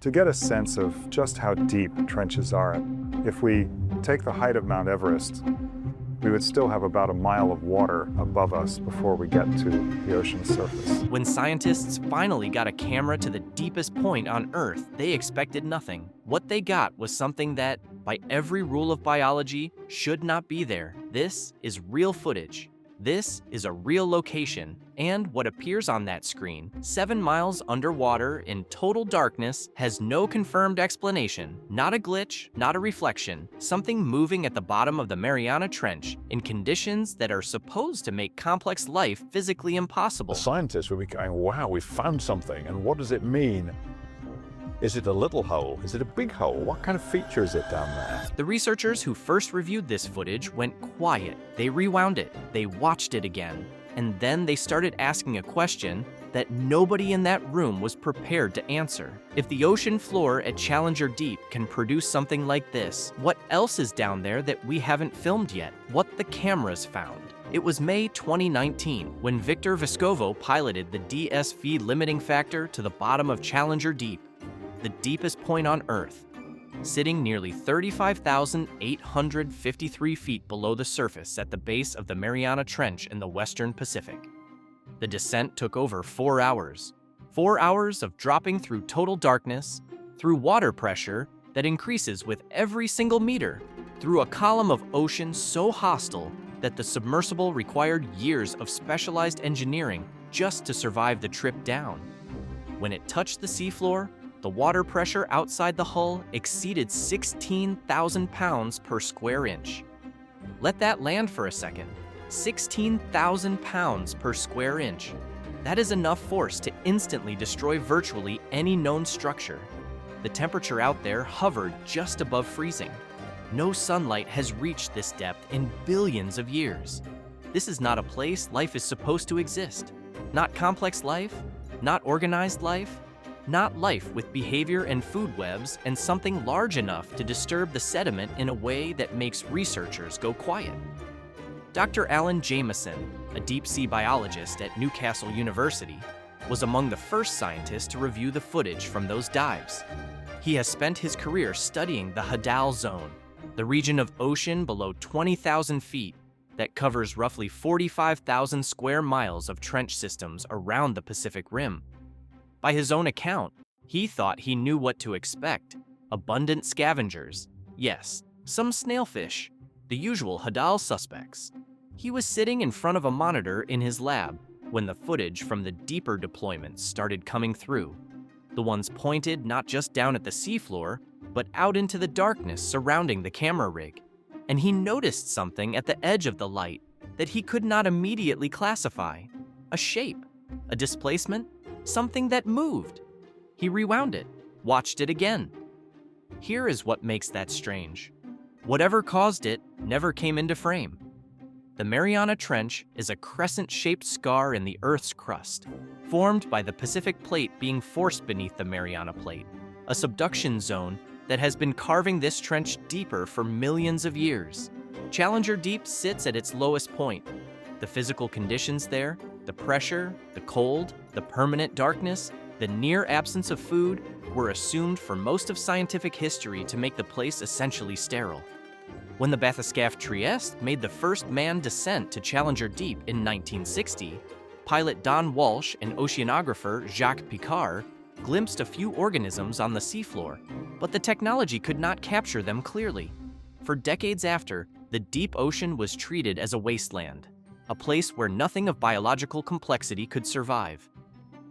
To get a sense of just how deep trenches are, if we take the height of Mount Everest, we would still have about a mile of water above us before we get to the ocean's surface. When scientists finally got a camera to the deepest point on Earth, they expected nothing. What they got was something that, by every rule of biology, should not be there. This is real footage. This is a real location, and what appears on that screen, 7 miles underwater in total darkness, has no confirmed explanation. Not a glitch, not a reflection, something moving at the bottom of the Mariana Trench in conditions that are supposed to make complex life physically impossible. The scientists will be going, wow, we found something, and what does it mean? Is it a little hole? Is it a big hole? What kind of feature is it down there? The researchers who first reviewed this footage went quiet. They rewound it, they watched it again, and then they started asking a question that nobody in that room was prepared to answer. If the ocean floor at Challenger Deep can produce something like this, what else is down there that we haven't filmed yet? What the cameras found? It was May 2019 when Victor Vescovo piloted the DSV limiting factor to the bottom of Challenger Deep, the deepest point on Earth, sitting nearly 35,853 feet below the surface at the base of the Mariana Trench in the Western Pacific. The descent took over 4 hours. 4 hours of dropping through total darkness, through water pressure that increases with every single meter, through a column of ocean so hostile that the submersible required years of specialized engineering just to survive the trip down. When it touched the seafloor, the water pressure outside the hull exceeded 16,000 pounds per square inch. Let that land for a second. 16,000 pounds per square inch. That is enough force to instantly destroy virtually any known structure. The temperature out there hovered just above freezing. No sunlight has reached this depth in billions of years. This is not a place life is supposed to exist. Not complex life, not organized life, not life with behavior and food webs and something large enough to disturb the sediment in a way that makes researchers go quiet. Dr. Alan Jameson, a deep-sea biologist at Newcastle University, was among the first scientists to review the footage from those dives. He has spent his career studying the Hadal Zone, the region of ocean below 20,000 feet that covers roughly 45,000 square miles of trench systems around the Pacific Rim. By his own account, he thought he knew what to expect. Abundant scavengers. Yes, some snailfish. The usual Hadal suspects. He was sitting in front of a monitor in his lab when the footage from the deeper deployments started coming through. The ones pointed not just down at the seafloor, but out into the darkness surrounding the camera rig. And he noticed something at the edge of the light that he could not immediately classify. A shape, a displacement, something that moved. He rewound it, watched it again. Here is what makes that strange. Whatever caused it never came into frame. The Mariana Trench is a crescent-shaped scar in the Earth's crust, formed by the Pacific Plate being forced beneath the Mariana Plate, a subduction zone that has been carving this trench deeper for millions of years. Challenger Deep sits at its lowest point. The physical conditions there, the pressure, the cold, the permanent darkness, the near absence of food, were assumed for most of scientific history to make the place essentially sterile. When the bathyscaphe Trieste made the first manned descent to Challenger Deep in 1960, pilot Don Walsh and oceanographer Jacques Picard glimpsed a few organisms on the seafloor, but the technology could not capture them clearly. For decades after, the deep ocean was treated as a wasteland, a place where nothing of biological complexity could survive.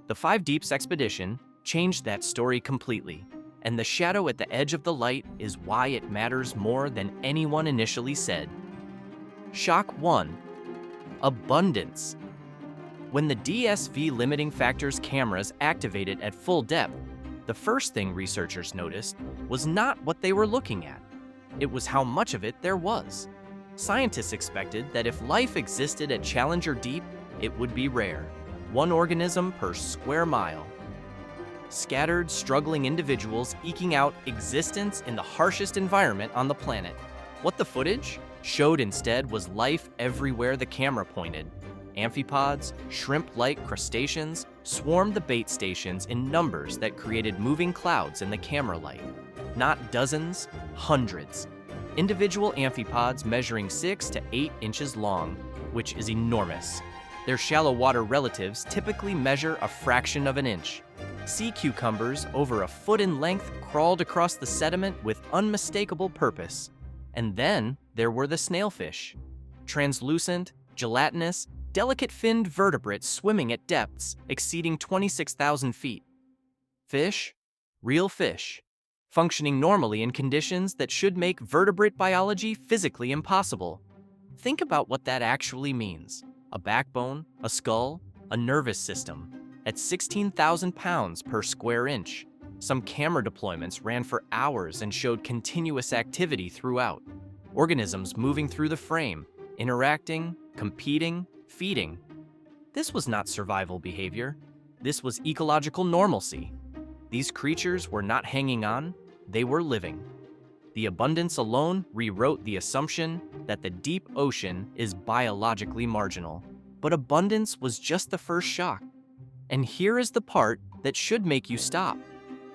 The Five Deeps expedition changed that story completely, and the shadow at the edge of the light is why it matters more than anyone initially said. Shock 1. Abundance. When the DSV limiting factor's cameras activated at full depth, the first thing researchers noticed was not what they were looking at. It was how much of it there was. Scientists expected that if life existed at Challenger Deep, it would be rare. One organism per square mile. Scattered, struggling individuals eking out existence in the harshest environment on the planet. What the footage showed instead was life everywhere the camera pointed. Amphipods, shrimp-like crustaceans, swarmed the bait stations in numbers that created moving clouds in the camera light. Not dozens, hundreds. Individual amphipods measuring 6 to 8 inches long, which is enormous. Their shallow water relatives typically measure a fraction of an inch. Sea cucumbers over a foot in length crawled across the sediment with unmistakable purpose. And then there were the snailfish. Translucent, gelatinous, delicate-finned vertebrates swimming at depths exceeding 26,000 feet. Fish, real fish, functioning normally in conditions that should make vertebrate biology physically impossible. Think about what that actually means. A backbone, a skull, a nervous system. At 16,000 pounds per square inch, some camera deployments ran for hours and showed continuous activity throughout. Organisms moving through the frame, interacting, competing, feeding. This was not survival behavior. This was ecological normalcy. These creatures were not hanging on, they were living. The abundance alone rewrote the assumption that the deep ocean is biologically marginal. But abundance was just the first shock. And here is the part that should make you stop.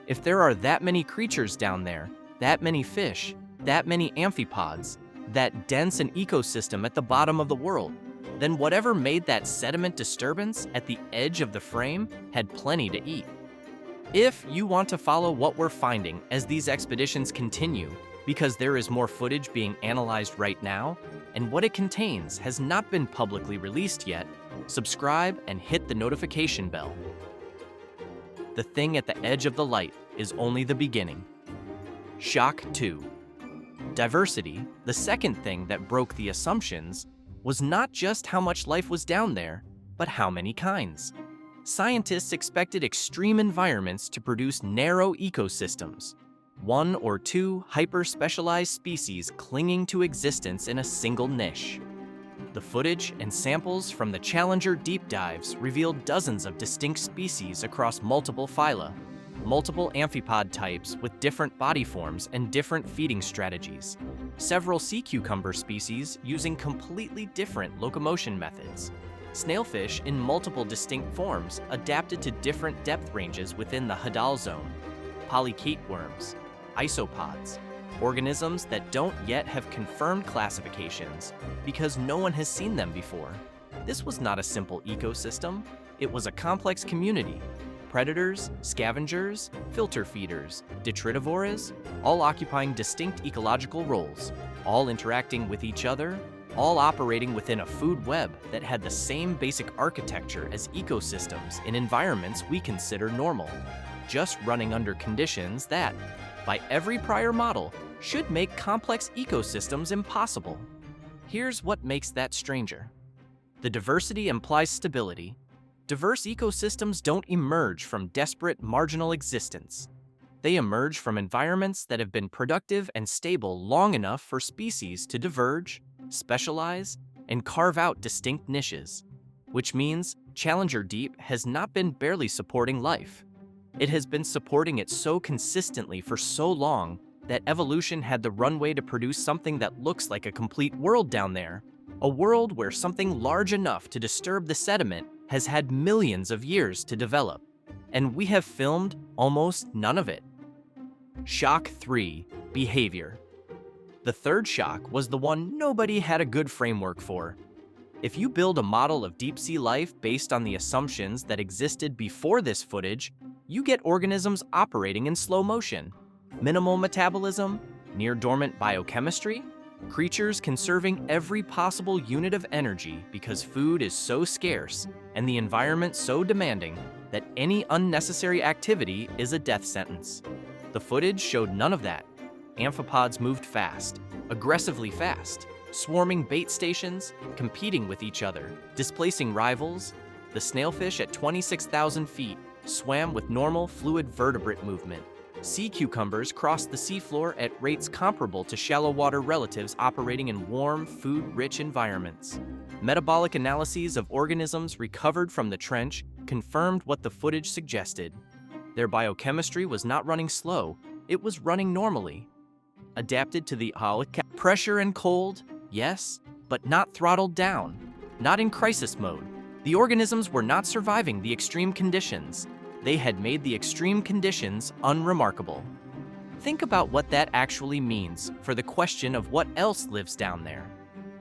If there are that many creatures down there, that many fish, that many amphipods, that dense an ecosystem at the bottom of the world, then whatever made that sediment disturbance at the edge of the frame had plenty to eat. If you want to follow what we're finding as these expeditions continue, because there is more footage being analyzed right now, and what it contains has not been publicly released yet, subscribe and hit the notification bell. The thing at the edge of the light is only the beginning. Shock 2. Diversity, the second thing that broke the assumptions, was not just how much life was down there, but how many kinds. Scientists expected extreme environments to produce narrow ecosystems, one or two hyper-specialized species clinging to existence in a single niche. The footage and samples from the Challenger deep dives revealed dozens of distinct species across multiple phyla, multiple amphipod types with different body forms and different feeding strategies, several sea cucumber species using completely different locomotion methods, snailfish in multiple distinct forms adapted to different depth ranges within the Hadal zone, polychaete worms, isopods, organisms that don't yet have confirmed classifications because no one has seen them before. This was not a simple ecosystem, it was a complex community. Predators, scavengers, filter feeders, detritivores, all occupying distinct ecological roles, all interacting with each other, all operating within a food web that had the same basic architecture as ecosystems in environments we consider normal, just running under conditions that, by every prior model, should make complex ecosystems impossible. Here's what makes that stranger. The diversity implies stability. Diverse ecosystems don't emerge from desperate marginal existence. They emerge from environments that have been productive and stable long enough for species to diverge, specialize, and carve out distinct niches, which means Challenger Deep has not been barely supporting life. It has been supporting it so consistently for so long that evolution had the runway to produce something that looks like a complete world down there, a world where something large enough to disturb the sediment has had millions of years to develop, and we have filmed almost none of it. Shock 3. Behavior. The third shock was the one nobody had a good framework for. If you build a model of deep-sea life based on the assumptions that existed before this footage, you get organisms operating in slow motion, minimal metabolism, near-dormant biochemistry, creatures conserving every possible unit of energy because food is so scarce and the environment so demanding that any unnecessary activity is a death sentence. The footage showed none of that. Amphipods moved fast, aggressively fast, swarming bait stations, competing with each other, displacing rivals. The snailfish at 26,000 feet swam with normal fluid vertebrate movement. Sea cucumbers crossed the seafloor at rates comparable to shallow water relatives operating in warm, food-rich environments. Metabolic analyses of organisms recovered from the trench confirmed what the footage suggested. Their biochemistry was not running slow, it was running normally. Adapted to the pressure and cold, yes, but not throttled down, not in crisis mode. The organisms were not surviving the extreme conditions. They had made the extreme conditions unremarkable. Think about what that actually means for the question of what else lives down there.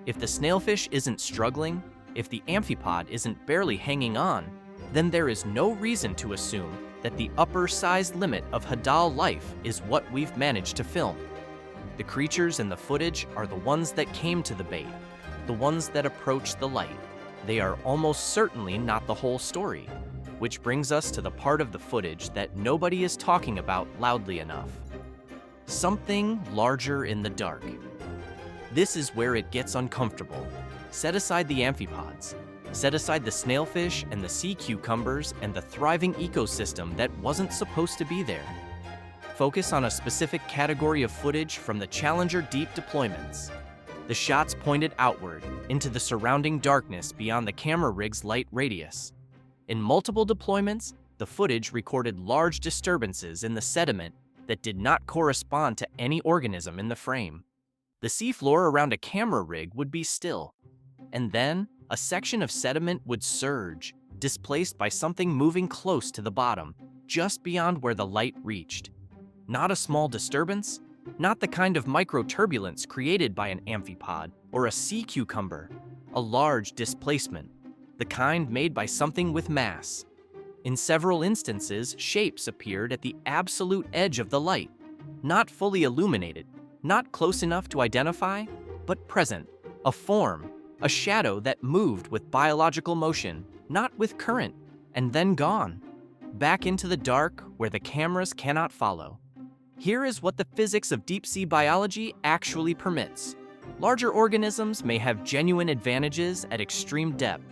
If the snailfish isn't struggling, if the amphipod isn't barely hanging on, then there is no reason to assume that the upper size limit of Hadal life is what we've managed to film. The creatures in the footage are the ones that came to the bait, the ones that approached the light. They are almost certainly not the whole story, which brings us to the part of the footage that nobody is talking about loudly enough. Something larger in the dark. This is where it gets uncomfortable. Set aside the amphipods. Set aside the snailfish and the sea cucumbers and the thriving ecosystem that wasn't supposed to be there. Focus on a specific category of footage from the Challenger deep deployments. The shots pointed outward, into the surrounding darkness beyond the camera rig's light radius. In multiple deployments, the footage recorded large disturbances in the sediment that did not correspond to any organism in the frame. The seafloor around a camera rig would be still, and then a section of sediment would surge, displaced by something moving close to the bottom, just beyond where the light reached. Not a small disturbance, not the kind of microturbulence created by an amphipod or a sea cucumber, a large displacement, the kind made by something with mass. In several instances, shapes appeared at the absolute edge of the light, not fully illuminated, not close enough to identify, but present, a form, a shadow that moved with biological motion, not with current, and then gone, back into the dark where the cameras cannot follow. Here is what the physics of deep-sea biology actually permits. Larger organisms may have genuine advantages at extreme depth.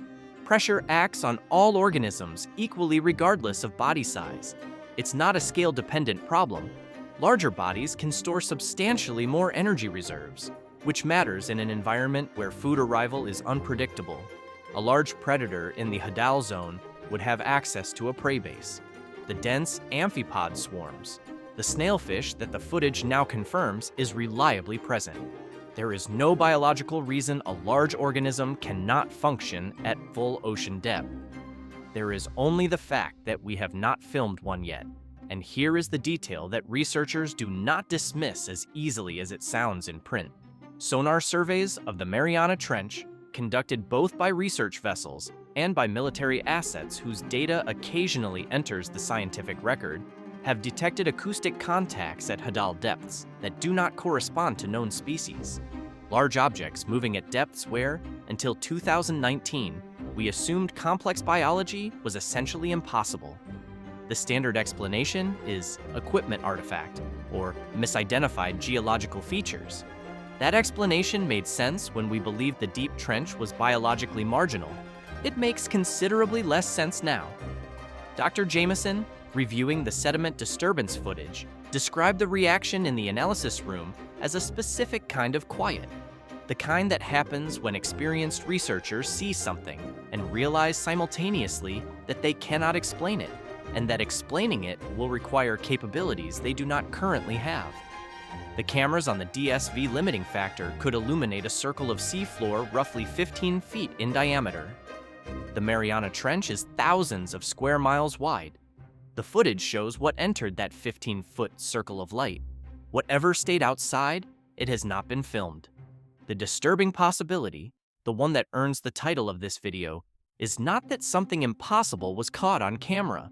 Pressure acts on all organisms equally regardless of body size. It's not a scale-dependent problem. Larger bodies can store substantially more energy reserves, which matters in an environment where food arrival is unpredictable. A large predator in the Hadal zone would have access to a prey base. The dense amphipod swarms. The snailfish that the footage now confirms is reliably present. There is no biological reason a large organism cannot function at full ocean depth. There is only the fact that we have not filmed one yet, and here is the detail that researchers do not dismiss as easily as it sounds in print. Sonar surveys of the Mariana Trench, conducted both by research vessels and by military assets whose data occasionally enters the scientific record, have detected acoustic contacts at Hadal depths that do not correspond to known species. Large objects moving at depths where, until 2019, we assumed complex biology was essentially impossible. The standard explanation is equipment artifact, or misidentified geological features. That explanation made sense when we believed the deep trench was biologically marginal. It makes considerably less sense now. Dr. Jameson, reviewing the sediment disturbance footage, described the reaction in the analysis room as a specific kind of quiet, the kind that happens when experienced researchers see something and realize simultaneously that they cannot explain it, and that explaining it will require capabilities they do not currently have. The cameras on the DSV limiting factor could illuminate a circle of seafloor roughly 15 feet in diameter. The Mariana Trench is thousands of square miles wide. The footage shows what entered that 15-foot circle of light. Whatever stayed outside, it has not been filmed. The disturbing possibility, the one that earns the title of this video, is not that something impossible was caught on camera.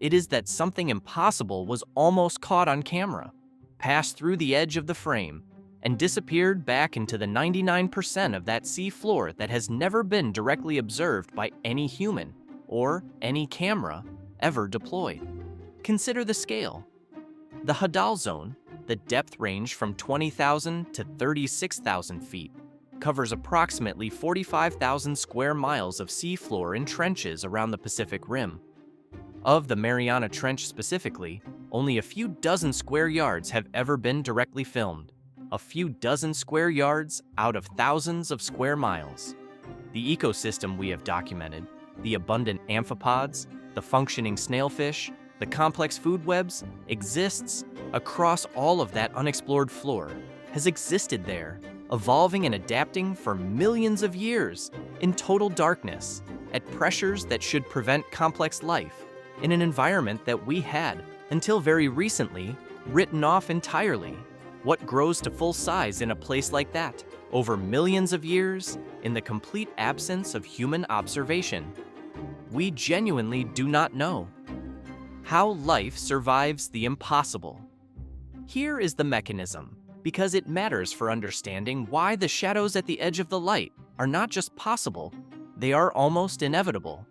It is that something impossible was almost caught on camera, passed through the edge of the frame, and disappeared back into the 99% of that sea floor that has never been directly observed by any human or any camera ever deployed. Consider the scale. The Hadal zone, the depth range from 20,000 to 36,000 feet, covers approximately 45,000 square miles of seafloor and trenches around the Pacific Rim. Of the Mariana Trench specifically, only a few dozen square yards have ever been directly filmed. A few dozen square yards out of thousands of square miles. The ecosystem we have documented, the abundant amphipods, the functioning snailfish, the complex food webs, exists across all of that unexplored floor, has existed there, evolving and adapting for millions of years in total darkness, at pressures that should prevent complex life in an environment that we had, until very recently, written off entirely. What grows to full size in a place like that, over millions of years, in the complete absence of human observation? We genuinely do not know. How life survives the impossible. Here is the mechanism, because it matters for understanding why the shadows at the edge of the light are not just possible, they are almost inevitable.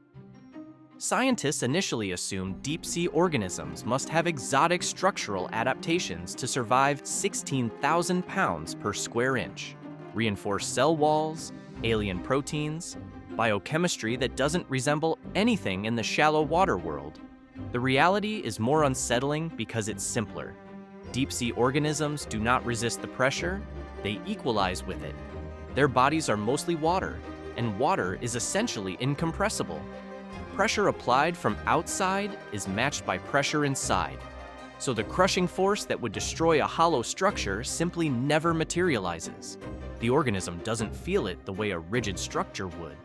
Scientists initially assumed deep-sea organisms must have exotic structural adaptations to survive 16,000 pounds per square inch, reinforced cell walls, alien proteins, biochemistry that doesn't resemble anything in the shallow water world. The reality is more unsettling because it's simpler. Deep-sea organisms do not resist the pressure, they equalize with it. Their bodies are mostly water, and water is essentially incompressible. Pressure applied from outside is matched by pressure inside, so the crushing force that would destroy a hollow structure simply never materializes. The organism doesn't feel it the way a rigid structure would.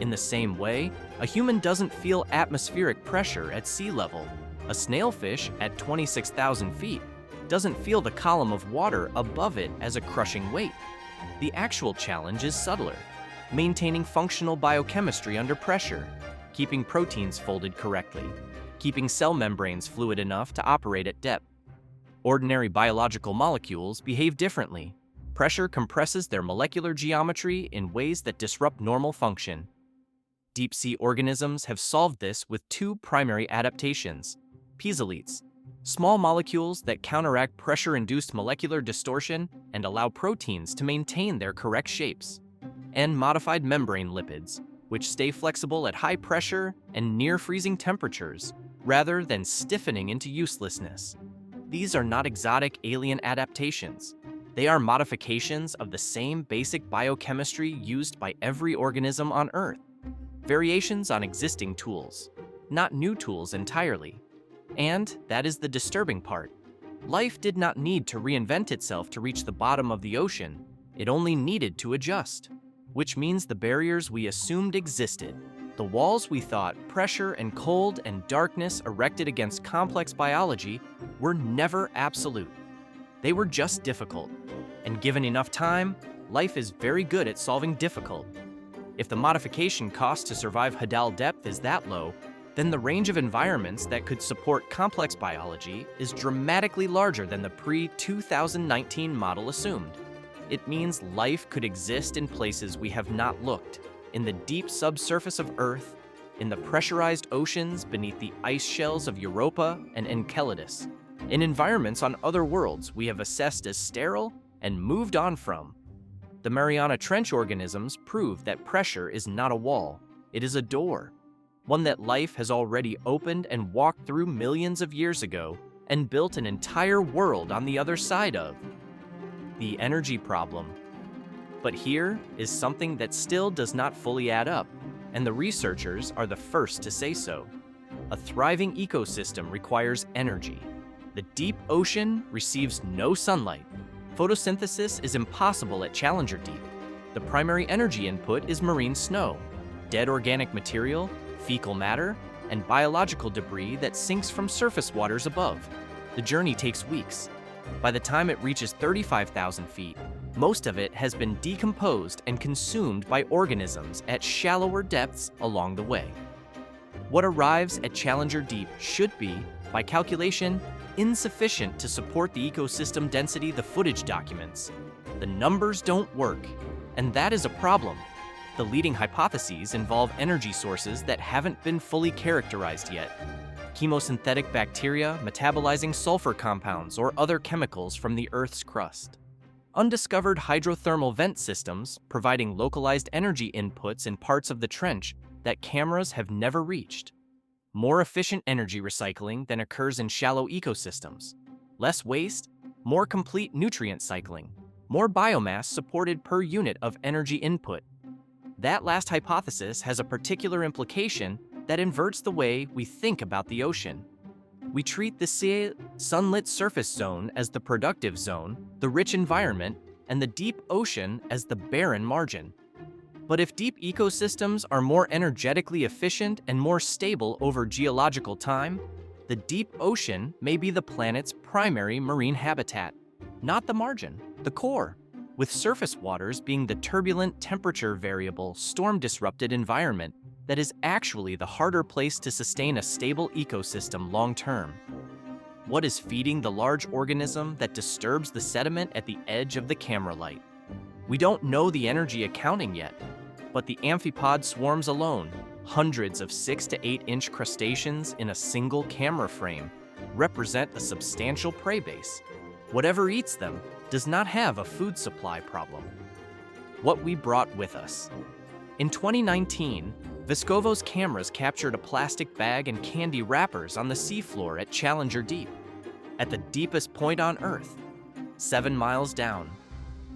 In the same way, a human doesn't feel atmospheric pressure at sea level. A snailfish at 26,000 feet doesn't feel the column of water above it as a crushing weight. The actual challenge is subtler, maintaining functional biochemistry under pressure, keeping proteins folded correctly, keeping cell membranes fluid enough to operate at depth. Ordinary biological molecules behave differently. Pressure compresses their molecular geometry in ways that disrupt normal function. Deep-sea organisms have solved this with two primary adaptations: piezolites, small molecules that counteract pressure-induced molecular distortion and allow proteins to maintain their correct shapes, and modified membrane lipids, which stay flexible at high pressure and near freezing temperatures, rather than stiffening into uselessness. These are not exotic alien adaptations. They are modifications of the same basic biochemistry used by every organism on Earth. Variations on existing tools, not new tools entirely. And that is the disturbing part. Life did not need to reinvent itself to reach the bottom of the ocean. It only needed to adjust, which means the barriers we assumed existed, the walls we thought pressure and cold and darkness erected against complex biology, were never absolute. They were just difficult. And given enough time, life is very good at solving difficult. If the modification cost to survive Hadal depth is that low, then the range of environments that could support complex biology is dramatically larger than the pre-2019 model assumed. It means life could exist in places we have not looked, in the deep subsurface of Earth, in the pressurized oceans beneath the ice shells of Europa and Enceladus, in environments on other worlds we have assessed as sterile and moved on from. The Mariana Trench organisms prove that pressure is not a wall, it is a door, one that life has already opened and walked through millions of years ago and built an entire world on the other side of. The energy problem. But here is something that still does not fully add up, and the researchers are the first to say so. A thriving ecosystem requires energy. The deep ocean receives no sunlight. Photosynthesis is impossible at Challenger Deep. The primary energy input is marine snow, dead organic material, fecal matter, and biological debris that sinks from surface waters above. The journey takes weeks. By the time it reaches 35,000 feet, most of it has been decomposed and consumed by organisms at shallower depths along the way. What arrives at Challenger Deep should be, by calculation, insufficient to support the ecosystem density the footage documents. The numbers don't work, and that is a problem. The leading hypotheses involve energy sources that haven't been fully characterized yet. Chemosynthetic bacteria metabolizing sulfur compounds or other chemicals from the Earth's crust. Undiscovered hydrothermal vent systems providing localized energy inputs in parts of the trench that cameras have never reached. More efficient energy recycling than occurs in shallow ecosystems. Less waste, more complete nutrient cycling, more biomass supported per unit of energy input. That last hypothesis has a particular implication that inverts the way we think about the ocean. We treat the sunlit surface zone as the productive zone, the rich environment, and the deep ocean as the barren margin. But if deep ecosystems are more energetically efficient and more stable over geological time, the deep ocean may be the planet's primary marine habitat, not the margin, the core, with surface waters being the turbulent, temperature-variable, storm-disrupted environment that is actually the harder place to sustain a stable ecosystem long-term. What is feeding the large organism that disturbs the sediment at the edge of the camera light? We don't know the energy accounting yet, but the amphipod swarms alone, hundreds of 6 to 8 inch crustaceans in a single camera frame, represent a substantial prey base. Whatever eats them does not have a food supply problem. What we brought with us. In 2019, Vescovo's cameras captured a plastic bag and candy wrappers on the seafloor at Challenger Deep, at the deepest point on Earth, 7 miles down.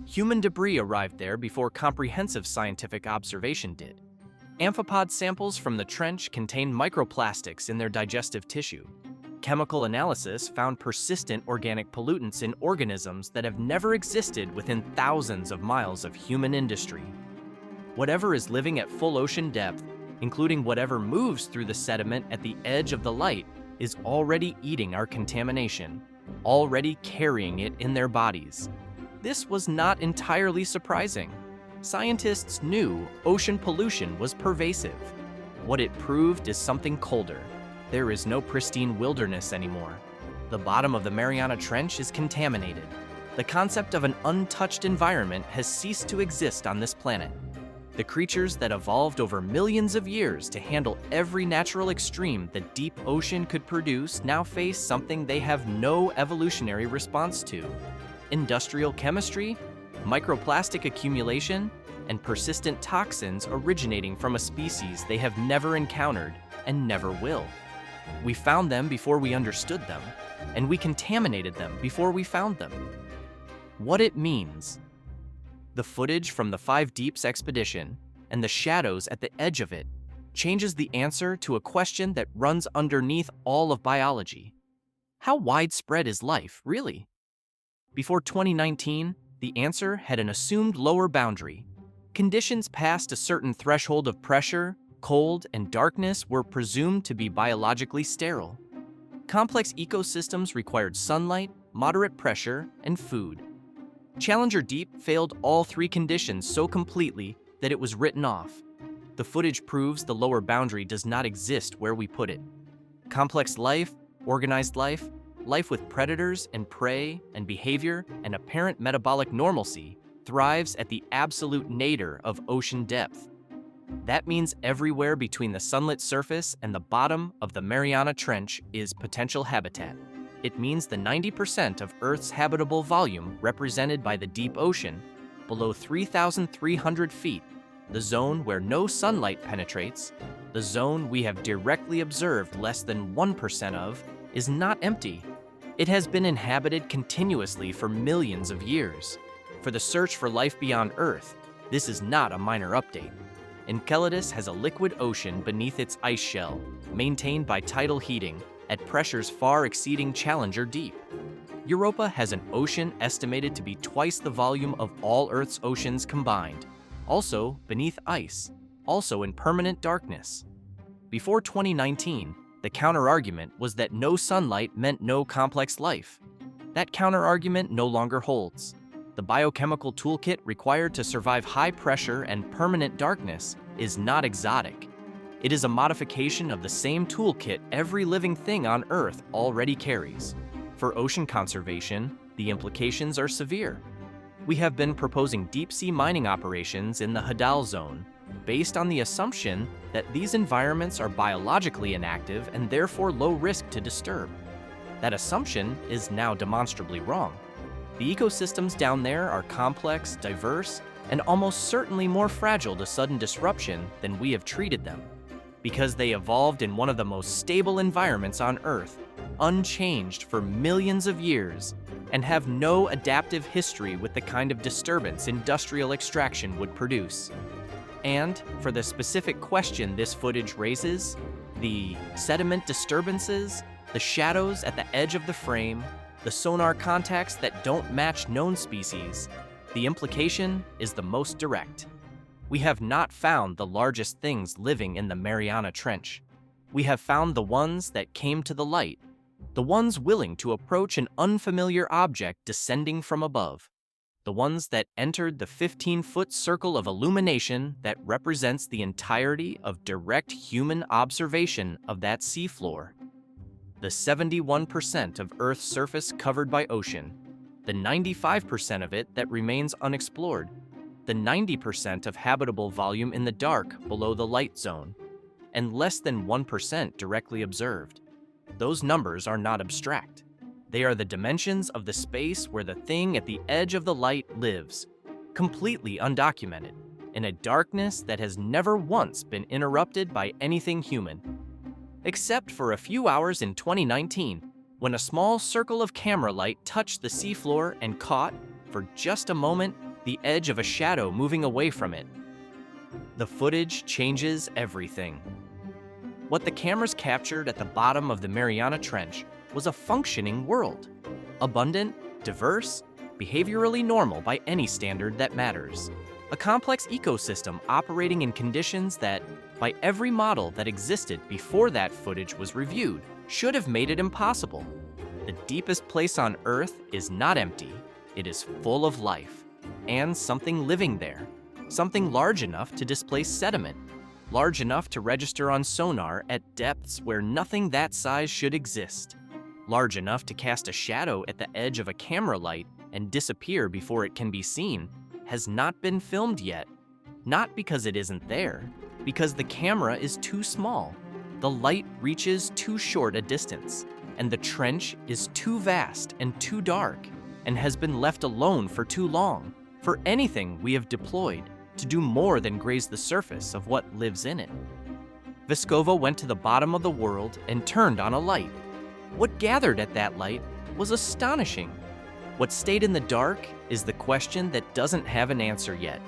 Human debris arrived there before comprehensive scientific observation did. Amphipod samples from the trench contained microplastics in their digestive tissue. Chemical analysis found persistent organic pollutants in organisms that have never existed within thousands of miles of human industry. Whatever is living at full ocean depth, including whatever moves through the sediment at the edge of the light, is already eating our contamination, already carrying it in their bodies. This was not entirely surprising. Scientists knew ocean pollution was pervasive. What it proved is something colder. There is no pristine wilderness anymore. The bottom of the Mariana Trench is contaminated. The concept of an untouched environment has ceased to exist on this planet. The creatures that evolved over millions of years to handle every natural extreme the deep ocean could produce now face something they have no evolutionary response to. Industrial chemistry, microplastic accumulation, and persistent toxins originating from a species they have never encountered and never will. We found them before we understood them, and we contaminated them before we found them. What it means. The footage from the Five Deeps expedition and the shadows at the edge of it changes the answer to a question that runs underneath all of biology. How widespread is life, really? Before 2019, the answer had an assumed lower boundary. Conditions past a certain threshold of pressure, cold, and darkness were presumed to be biologically sterile. Complex ecosystems required sunlight, moderate pressure, and food. Challenger Deep failed all three conditions so completely that it was written off. The footage proves the lower boundary does not exist where we put it. Complex life, organized life, life with predators and prey and behavior and apparent metabolic normalcy thrives at the absolute nadir of ocean depth. That means everywhere between the sunlit surface and the bottom of the Mariana Trench is potential habitat. It means the 90% of Earth's habitable volume represented by the deep ocean, below 3,300 feet, the zone where no sunlight penetrates, the zone we have directly observed less than 1% of, is not empty. It has been inhabited continuously for millions of years. For the search for life beyond Earth, this is not a minor update. Enceladus has a liquid ocean beneath its ice shell, maintained by tidal heating, at pressures far exceeding Challenger Deep. Europa has an ocean estimated to be twice the volume of all Earth's oceans combined, also beneath ice, also in permanent darkness. Before 2019, the counterargument was that no sunlight meant no complex life. That counterargument no longer holds. The biochemical toolkit required to survive high pressure and permanent darkness is not exotic. It is a modification of the same toolkit every living thing on Earth already carries. For ocean conservation, the implications are severe. We have been proposing deep-sea mining operations in the Hadal Zone, based on the assumption that these environments are biologically inactive and therefore low risk to disturb. That assumption is now demonstrably wrong. The ecosystems down there are complex, diverse, and almost certainly more fragile to sudden disruption than we have treated them, because they evolved in one of the most stable environments on Earth, unchanged for millions of years, and have no adaptive history with the kind of disturbance industrial extraction would produce. And, for the specific question this footage raises, the sediment disturbances, the shadows at the edge of the frame, the sonar contacts that don't match known species, the implication is the most direct. We have not found the largest things living in the Mariana Trench. We have found the ones that came to the light, the ones willing to approach an unfamiliar object descending from above, the ones that entered the 15-foot circle of illumination that represents the entirety of direct human observation of that seafloor. The 71% of Earth's surface covered by ocean, the 95% of it that remains unexplored, the 90% of habitable volume in the dark below the light zone, and less than 1% directly observed. Those numbers are not abstract. They are the dimensions of the space where the thing at the edge of the light lives, completely undocumented, in a darkness that has never once been interrupted by anything human. Except for a few hours in 2019, when a small circle of camera light touched the seafloor and caught, for just a moment, the edge of a shadow moving away from it. The footage changes everything. What the cameras captured at the bottom of the Mariana Trench was a functioning world. Abundant, diverse, behaviorally normal by any standard that matters. A complex ecosystem operating in conditions that, by every model that existed before that footage was reviewed, should have made it impossible. The deepest place on Earth is not empty, it is full of life, and something living there. Something large enough to displace sediment, large enough to register on sonar at depths where nothing that size should exist, large enough to cast a shadow at the edge of a camera light and disappear before it can be seen, has not been filmed yet. Not because it isn't there, because the camera is too small, the light reaches too short a distance, and the trench is too vast and too dark, and has been left alone for too long, for anything we have deployed to do more than graze the surface of what lives in it. Vescova went to the bottom of the world and turned on a light. What gathered at that light was astonishing. What stayed in the dark is the question that doesn't have an answer yet.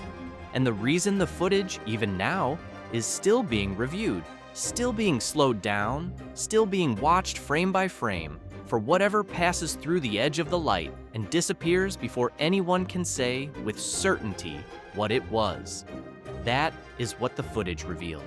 And the reason the footage, even now, is still being reviewed, still being slowed down, still being watched frame by frame, for whatever passes through the edge of the light and disappears before anyone can say with certainty what it was. That is what the footage revealed.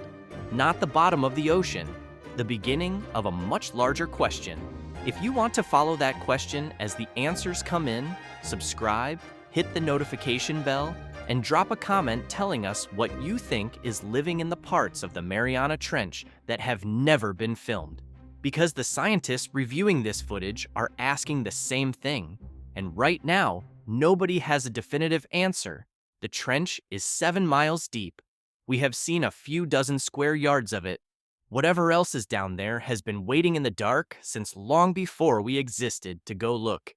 Not the bottom of the ocean, the beginning of a much larger question. If you want to follow that question as the answers come in, subscribe, hit the notification bell, and drop a comment telling us what you think is living in the parts of the Mariana Trench that have never been filmed. Because the scientists reviewing this footage are asking the same thing, and right now, nobody has a definitive answer. The trench is 7 miles deep. We have seen a few dozen square yards of it. Whatever else is down there has been waiting in the dark since long before we existed to go look.